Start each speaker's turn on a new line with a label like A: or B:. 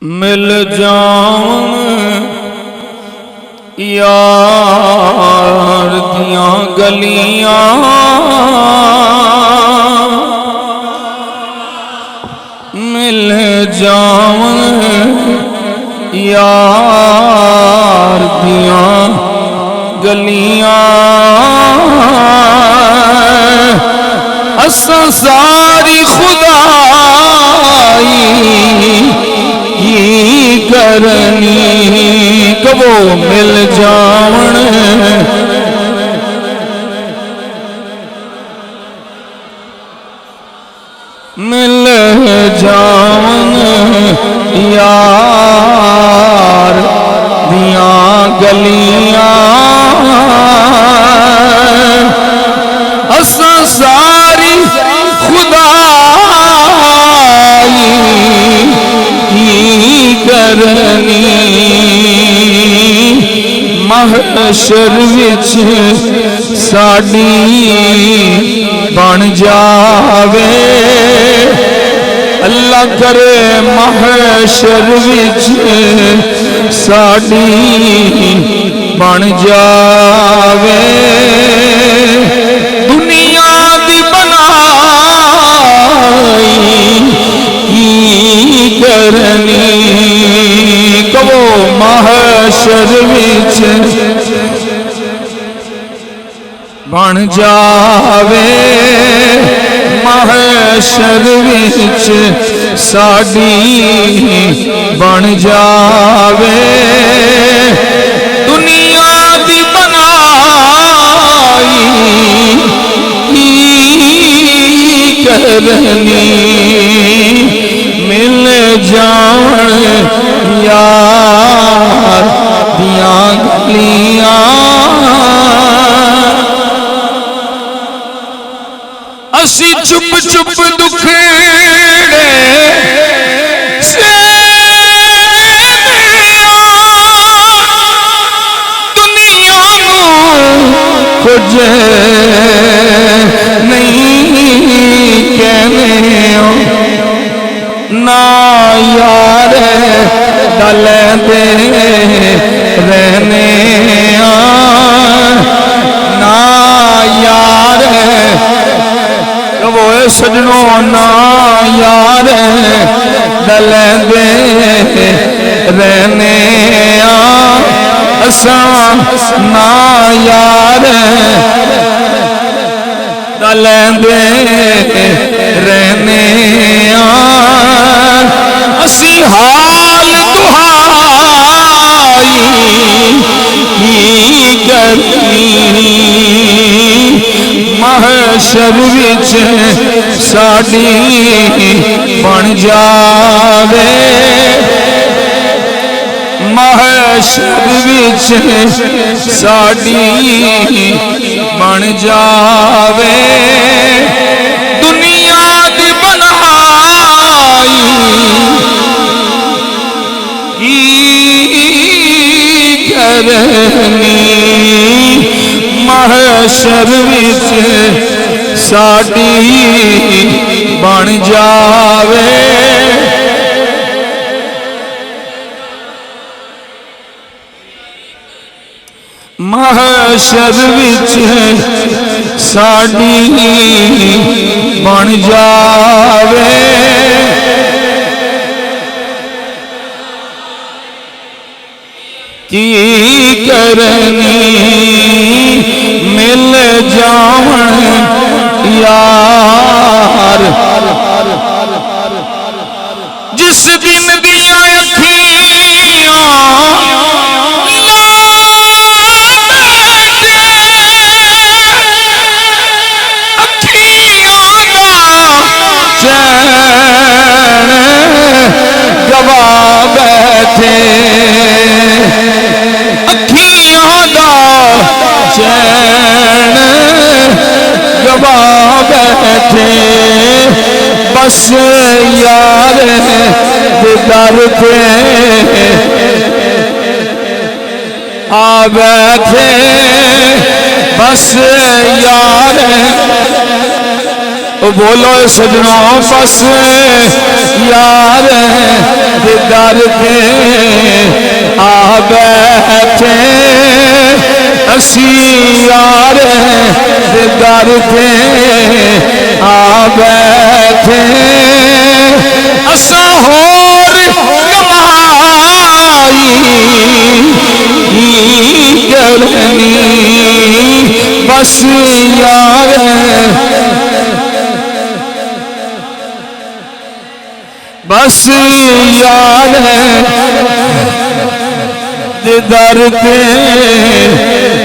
A: مل جاؤں یار دیاں گلیاں مل جاؤں یار دیاں گلیاں اساں ساری خدائی کرنی کبو مل جاون مل جاون یار دیاں گلیاں اساں ساری خدائی کرنی محشر وچ ساڈی بن جاوے اللہ کرے محشر وچ ساڈی بن جاوے دنیا دی بنائی کرنی کبو محشر وچ بن جاوے محشر وچ ساڈی بن جاوے دنیا دی بنائی کرنی مل جاؤں یار دیاں گلیاں اسی چپ چپ دکھڑے دنیا نو کچھ نہیں کہنے نا یار ڈل دے رہنے نا یار وہ سجنوں نا یار ڈل دے رہنے اساں نا یار ڈل دے رہنے اسی حال دہائی کرنی محشر وچ ساڈی بن جاوے محشر وچ ساڈی بن جاوے دنیا دی بنائی کرنی محشر وچ ساڈی بن جاوے محشر وچ ساڈی بن جاوے کی کرنی مل جاون یار جس دن دیاں اکھیاں گوا بیٹھے اکھیاں دا چین گوا بیٹھے بس یار در پہ آ بیٹھے بس یار بولو سجنوں بس یار در کے آ بیٹھے اسی یار در کے آ بیٹھے اساں ہور کمائی کرنی بس یار بس یار در کے